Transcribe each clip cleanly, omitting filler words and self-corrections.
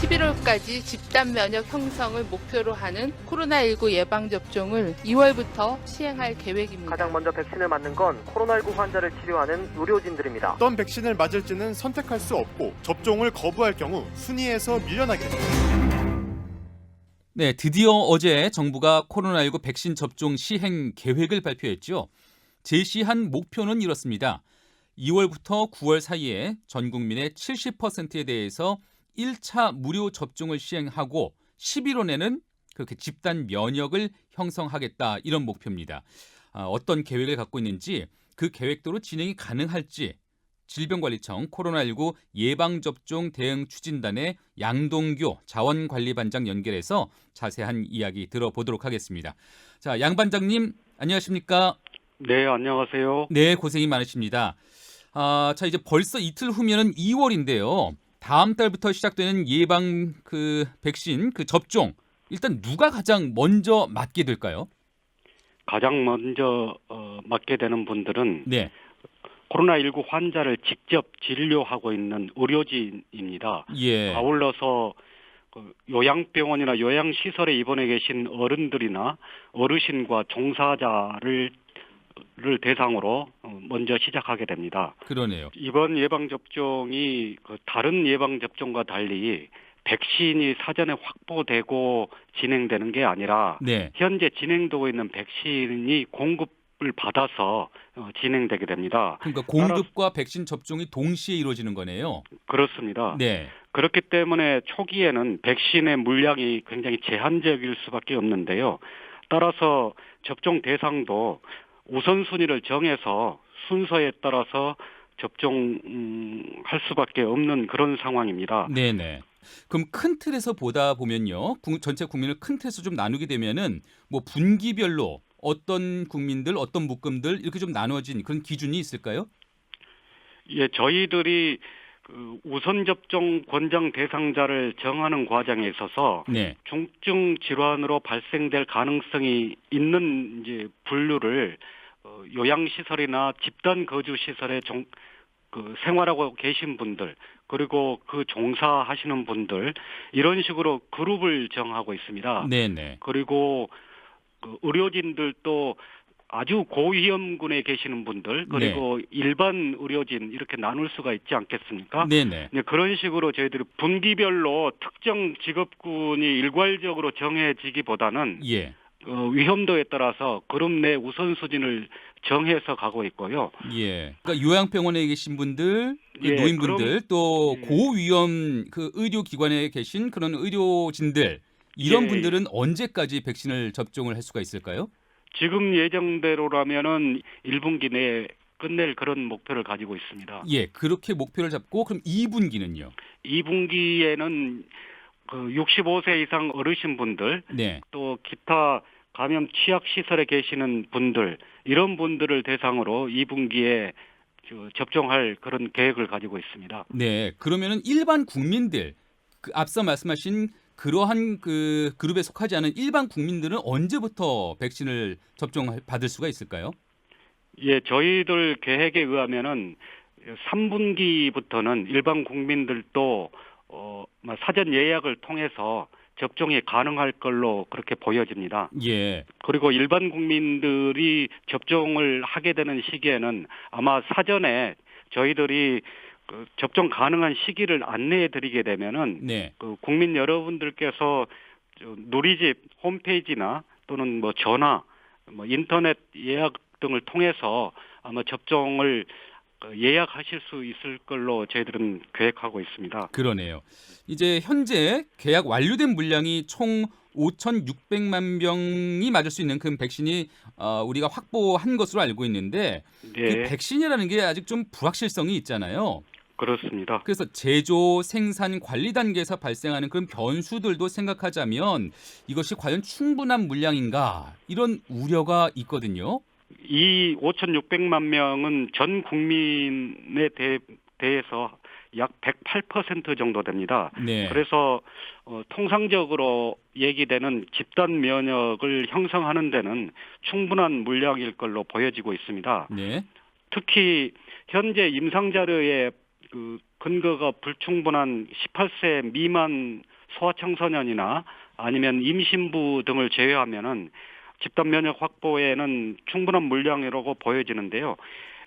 11월까지 집단 면역 형성을 목표로 하는 코로나19 예방접종을 2월부터 시행할 계획입니다. 가장 먼저 백신을 맞는 건 코로나19 환자를 치료하는 의료진들입니다. 어떤 백신을 맞을지는 선택할 수 없고 접종을 거부할 경우 순위에서 밀려나게 됩니다. 네, 드디어 어제 정부가 코로나19 백신 접종 시행 계획을 발표했죠. 제시한 목표는 이렇습니다. 2월부터 9월 사이에 전 국민의 70%에 대해서 1차 무료 접종을 시행하고 11월 내는 그렇게 집단 면역을 형성하겠다, 이런 목표입니다. 어떤 계획을 갖고 있는지, 그 계획대로 진행이 가능할지 질병관리청 코로나19 예방접종 대응 추진단의 양동교 자원관리반장 연결해서 자세한 이야기 들어보도록 하겠습니다. 자, 양 반장님 안녕하십니까? 네, 안녕하세요. 네, 고생이 많으십니다. 자, 이제 벌써 이틀 후면은 2월인데요. 다음 달부터 시작되는 예방 백신 접종, 일단 누가 가장 먼저 맞게 될까요? 가장 먼저 맞게 되는 분들은 네. 코로나19 환자를 직접 진료하고 있는 의료진입니다. 예. 아울러서 요양병원이나 요양시설에 입원해 계신 어른들이나 어르신과 종사자를 대상으로 먼저 시작하게 됩니다. 그러네요. 이번 예방접종이 다른 예방접종과 달리 백신이 사전에 확보되고 진행되는 게 아니라 네. 현재 진행되고 있는 백신이 공급을 받아서 진행되게 됩니다. 그러니까 공급과 백신 접종이 동시에 이루어지는 거네요. 그렇습니다. 네. 그렇기 때문에 초기에는 백신의 물량이 굉장히 제한적일 수밖에 없는데요. 따라서 접종 대상도 우선순위를 정해서 순서에 따라서 접종할 수밖에 없는 그런 상황입니다. 네네. 그럼 큰 틀에서 보다 보면요, 전체 국민을 큰 틀에서 좀 나누게 되면은 뭐 분기별로 어떤 국민들, 어떤 묶음들 이렇게 좀 나눠진 그런 기준이 있을까요? 예, 저희들이 우선 접종 권장 대상자를 정하는 과정에 있어서 네. 중증 질환으로 발생될 가능성이 있는 이제 분류를 요양시설이나 집단 거주시설에 생활하고 계신 분들, 그리고 그 종사하시는 분들, 이런 식으로 그룹을 정하고 있습니다. 네네. 그리고 의료진들도 아주 고위험군에 계시는 분들, 그리고 일반 의료진, 이렇게 나눌 수가 있지 않겠습니까? 네네. 네, 그런 식으로 저희들이 분기별로 특정 직업군이 일괄적으로 정해지기보다는 예. 위험도에 따라서 그룹 내 우선순위를 정해서 가고 있고요. 예. 그러니까 요양병원에 계신 분들, 예, 노인분들, 또 예. 고위험 의료기관에 계신 그런 의료진들, 이런 예. 분들은 언제까지 백신을 접종을 할 수가 있을까요? 지금 예정대로라면은 1분기 내에 끝낼 그런 목표를 가지고 있습니다. 예, 그렇게 목표를 잡고 그럼 2분기는요? 2분기에는 65세 이상 어르신분들, 네. 또 기타 감염 취약 시설에 계시는 분들, 이런 분들을 대상으로 2분기에 접종할 그런 계획을 가지고 있습니다. 네. 그러면은 일반 국민들, 앞서 말씀하신 그러한 그룹에 속하지 않은 일반 국민들은 언제부터 백신을 받을 수가 있을까요? 예, 저희들 계획에 의하면은 3분기부터는 일반 국민들도 사전 예약을 통해서 접종이 가능할 걸로 그렇게 보여집니다. 예. 그리고 일반 국민들이 접종을 하게 되는 시기에는 아마 사전에 저희들이 접종 가능한 시기를 안내해 드리게 되면은 네. 국민 여러분들께서 누리집 홈페이지나 또는 뭐 전화, 인터넷 예약 등을 통해서 아마 접종을 예약하실 수 있을 걸로 저희들은 계획하고 있습니다. 그러네요. 이제 현재 계약 완료된 물량이 총 5,600만 병이 맞을 수 있는 그 백신이 우리가 확보한 것으로 알고 있는데, 그 네, 백신이라는 게 아직 좀 불확실성이 있잖아요. 그렇습니다. 그래서 제조, 생산, 관리 단계에서 발생하는 그런 변수들도 생각하자면 이것이 과연 충분한 물량인가, 이런 우려가 있거든요. 이 5,600만 명은 전 국민에 대해서 약 108% 정도 됩니다. 네. 그래서 통상적으로 얘기되는 집단 면역을 형성하는 데는 충분한 물량일 걸로 보여지고 있습니다. 네. 특히 현재 임상 자료에 근거가 불충분한 18세 미만 소아청소년이나 아니면 임신부 등을 제외하면은 집단 면역 확보에는 충분한 물량이라고 보여지는데요.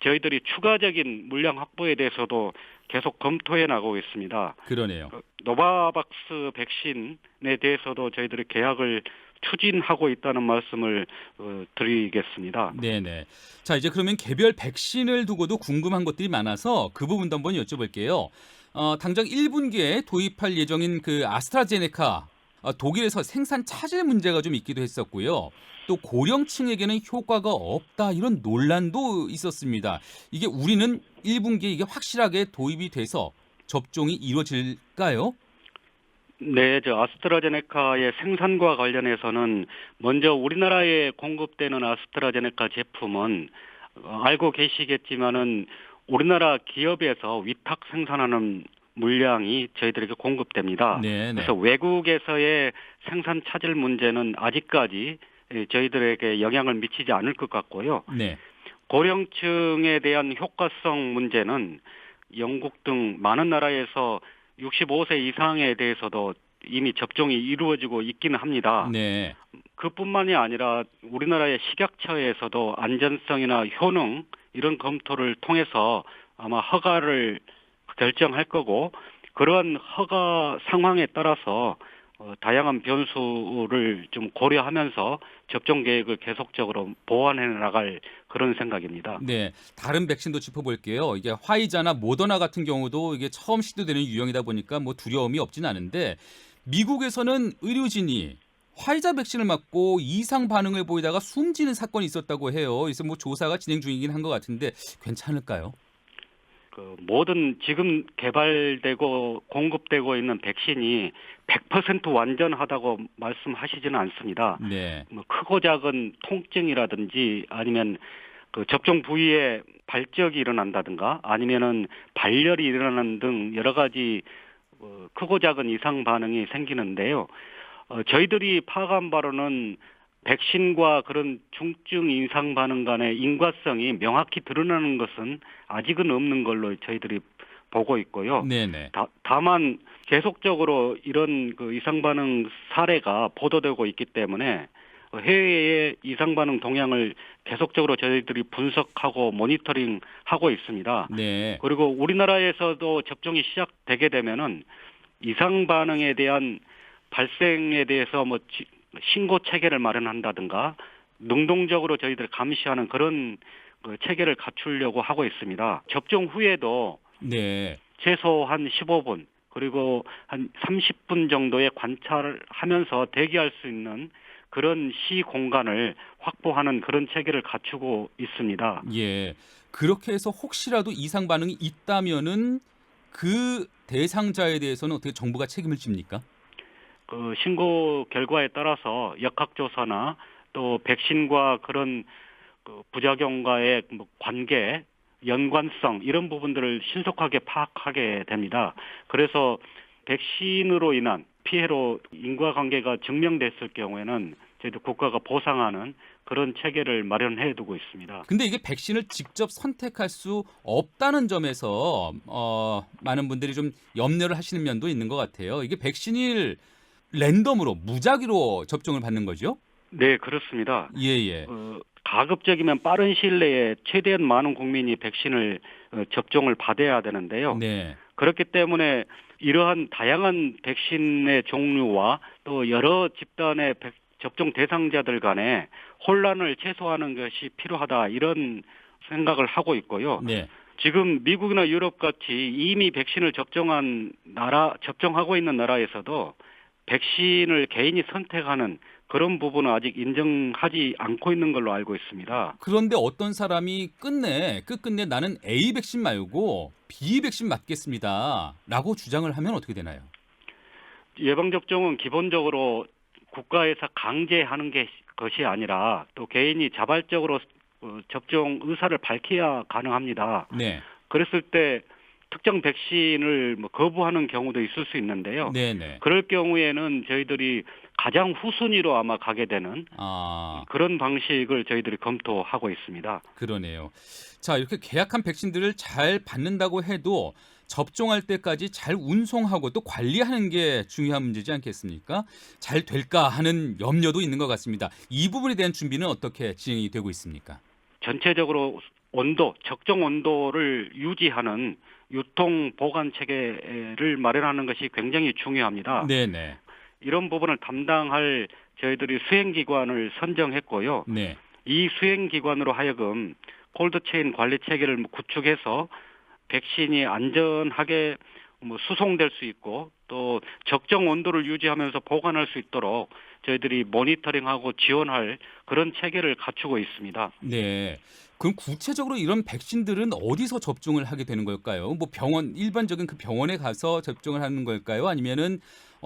저희들이 추가적인 물량 확보에 대해서도 계속 검토해 나가고 있습니다. 그러네요. 노바박스 백신에 대해서도 저희들이 계약을 추진하고 있다는 말씀을 드리겠습니다. 네네. 자, 이제 그러면 개별 백신을 두고도 궁금한 것들이 많아서 그 부분도 한번 여쭤볼게요. 당장 1분기에 도입할 예정인 그 아스트라제네카 독일에서 생산 차질 문제가 좀 있기도 했었고요. 또 고령층에게는 효과가 없다 이런 논란도 있었습니다. 이게 우리는 1분기에 이게 확실하게 도입이 돼서 접종이 이루어질까요? 네, 아스트라제네카의 생산과 관련해서는 먼저 우리나라에 공급되는 아스트라제네카 제품은 알고 계시겠지만은 우리나라 기업에서 위탁 생산하는 물량이 저희들에게 공급됩니다. 네, 네. 그래서 외국에서의 생산 차질 문제는 아직까지 저희들에게 영향을 미치지 않을 것 같고요. 네. 고령층에 대한 효과성 문제는 영국 등 많은 나라에서 65세 이상에 대해서도 이미 접종이 이루어지고 있기는 합니다. 네. 그뿐만이 아니라 우리나라의 식약처에서도 안전성이나 효능 이런 검토를 통해서 아마 허가를 결정할 거고 그러한 허가 상황에 따라서 다양한 변수를 좀 고려하면서 접종 계획을 계속적으로 보완해 나갈 그런 생각입니다. 네, 다른 백신도 짚어볼게요. 이게 화이자나 모더나 같은 경우도 이게 처음 시도되는 유형이다 보니까 뭐 두려움이 없진 않은데 미국에서는 의료진이 화이자 백신을 맞고 이상 반응을 보이다가 숨지는 사건이 있었다고 해요. 그래서 뭐 조사가 진행 중이긴 한 것 같은데 괜찮을까요? 모든 지금 개발되고 공급되고 있는 백신이 100% 완전하다고 말씀하시지는 않습니다. 네. 뭐 크고 작은 통증이라든지 아니면 그 접종 부위에 발적이 일어난다든가 아니면은 발열이 일어나는 등 여러 가지 크고 작은 이상 반응이 생기는데요. 저희들이 파악한 바로는 백신과 그런 중증 이상 반응 간의 인과성이 명확히 드러나는 것은 아직은 없는 걸로 저희들이 보고 있고요. 네네. 다만 계속적으로 이런 그 이상 반응 사례가 보도되고 있기 때문에 해외의 이상 반응 동향을 계속적으로 저희들이 분석하고 모니터링하고 있습니다. 네. 그리고 우리나라에서도 접종이 시작되게 되면은 이상 반응에 대한 발생에 대해서 뭐 신고 체계를 마련한다든가 능동적으로 저희들 감시하는 그런 그 체계를 갖추려고 하고 있습니다. 접종 후에도 네. 최소 한 15분 그리고 한 30분 정도의 관찰을 하면서 대기할 수 있는 그런 시 공간을 확보하는 그런 체계를 갖추고 있습니다. 예. 그렇게 해서 혹시라도 이상 반응이 있다면은 그 대상자에 대해서는 어떻게 정부가 책임을 집니까? 그 신고 결과에 따라서 역학조사나 또 백신과 그런 그 부작용과의 뭐 관계, 연관성 이런 부분들을 신속하게 파악하게 됩니다. 그래서 백신으로 인한 피해로 인과관계가 증명됐을 경우에는 저희도 국가가 보상하는 그런 체계를 마련해 두고 있습니다. 근데 이게 백신을 직접 선택할 수 없다는 점에서 많은 분들이 좀 염려를 하시는 면도 있는 것 같아요. 이게 백신을 랜덤으로 무작위로 접종을 받는 거죠? 네, 그렇습니다. 예예. 가급적이면 빠른 시일 내에 최대한 많은 국민이 백신을 접종을 받아야 되는데요. 네. 그렇기 때문에 이러한 다양한 백신의 종류와 또 여러 집단의 접종 대상자들 간에 혼란을 최소화하는 것이 필요하다 이런 생각을 하고 있고요. 네. 지금 미국이나 유럽 같이 이미 백신을 접종하고 있는 나라에서도 백신을 개인이 선택하는 그런 부분은 아직 인정하지 않고 있는 걸로 알고 있습니다. 그런데 어떤 사람이 끝끝내 나는 A 백신 말고 B 백신 맞겠습니다. 라고 주장을 하면 어떻게 되나요? 예방접종은 기본적으로 국가에서 강제하는 것이 아니라 또 개인이 자발적으로 접종 의사를 밝혀야 가능합니다. 네. 그랬을 때 특정 백신을 거부하는 경우도 있을 수 있는데요. 네네. 그럴 경우에는 저희들이 가장 후순위로 아마 가게 되는 그런 방식을 저희들이 검토하고 있습니다. 그러네요. 자, 이렇게 계약한 백신들을 잘 받는다고 해도 접종할 때까지 잘 운송하고 또 관리하는 게 중요한 문제지 않겠습니까? 잘 될까 하는 염려도 있는 것 같습니다. 이 부분에 대한 준비는 어떻게 진행이 되고 있습니까? 전체적으로 적정 온도를 유지하는 유통 보관 체계를 마련하는 것이 굉장히 중요합니다. 네네. 이런 부분을 담당할 저희들이 수행기관을 선정했고요. 네. 이 수행기관으로 하여금 콜드체인 관리 체계를 구축해서 백신이 안전하게 수송될 수 있고 또 적정 온도를 유지하면서 보관할 수 있도록 저희들이 모니터링하고 지원할 그런 체계를 갖추고 있습니다. 네. 그럼 구체적으로 이런 백신들은 어디서 접종을 하게 되는 걸까요? 뭐 병원, 일반적인 그 병원에 가서 접종을 하는 걸까요? 아니면은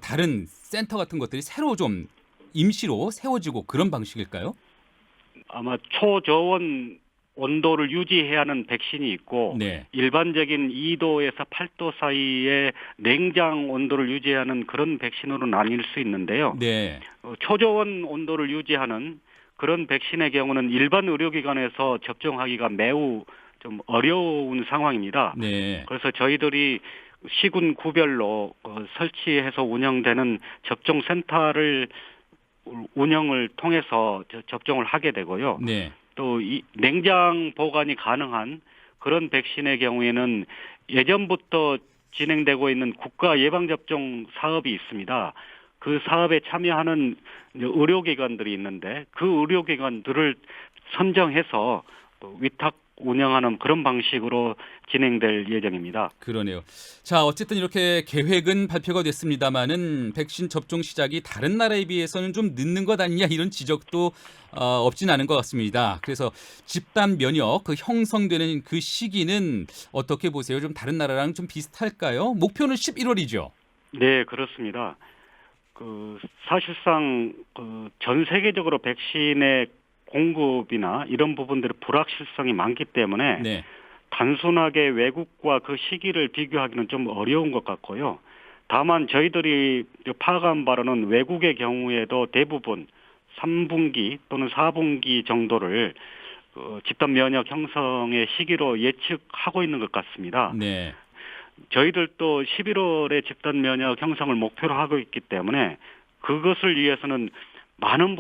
다른 센터 같은 것들이 새로 좀 임시로 세워지고 그런 방식일까요? 아마 초저온 온도를 유지해야 하는 백신이 있고 네. 일반적인 2도에서 8도 사이의 냉장 온도를 유지하는 그런 백신으로 나뉠 수 있는데요. 네. 초저온 온도를 유지하는 그런 백신의 경우는 일반 의료기관에서 접종하기가 매우 좀 어려운 상황입니다. 네. 그래서 저희들이 시군 구별로 설치해서 운영되는 접종센터를 운영을 통해서 접종을 하게 되고요. 네. 또 이 냉장 보관이 가능한 그런 백신의 경우에는 예전부터 진행되고 있는 국가 예방접종 사업이 있습니다. 그 사업에 참여하는 의료기관들이 있는데 그 의료기관들을 선정해서 위탁 운영하는 그런 방식으로 진행될 예정입니다. 그러네요. 자, 어쨌든 이렇게 계획은 발표가 됐습니다만은 백신 접종 시작이 다른 나라에 비해서는 좀 늦는 것 아니냐 이런 지적도 없진 않은 것 같습니다. 그래서 집단 면역 그 형성되는 그 시기는 어떻게 보세요? 좀 다른 나라랑 좀 비슷할까요? 목표는 11월이죠. 네, 그렇습니다. 사실상 전 세계적으로 백신의 공급이나 이런 부분들의 불확실성이 많기 때문에 네. 단순하게 외국과 그 시기를 비교하기는 좀 어려운 것 같고요. 다만 저희들이 파악한 바로는 외국의 경우에도 대부분 3분기 또는 4분기 정도를 집단 면역 형성의 시기로 예측하고 있는 것 같습니다. 네. 저희들도 11월에 집단 면역 형성을 목표로 하고 있기 때문에 그것을 위해서는 많은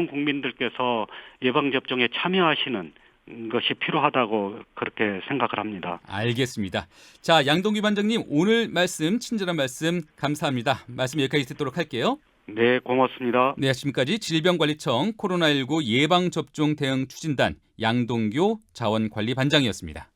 국민들께서 예방접종에 참여하시는 것이 필요하다고 그렇게 생각을 합니다. 알겠습니다. 자, 양동규 반장님 오늘 말씀, 친절한 말씀 감사합니다. 말씀 여기까지 듣도록 할게요. 네, 고맙습니다. 네, 지금까지 질병관리청 코로나19 예방접종 대응 추진단 양동규 자원관리반장이었습니다.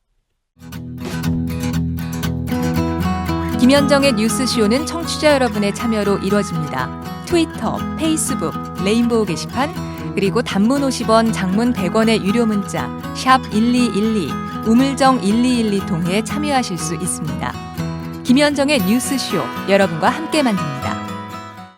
김현정의 뉴스쇼는 청취자 여러분의 참여로 이루어집니다. 트위터, 페이스북, 레인보우 게시판, 그리고 단문 50원, 장문 100원의 유료 문자 샵 1212, 우물정 1212 통해 참여하실 수 있습니다. 김현정의 뉴스쇼, 여러분과 함께 만듭니다.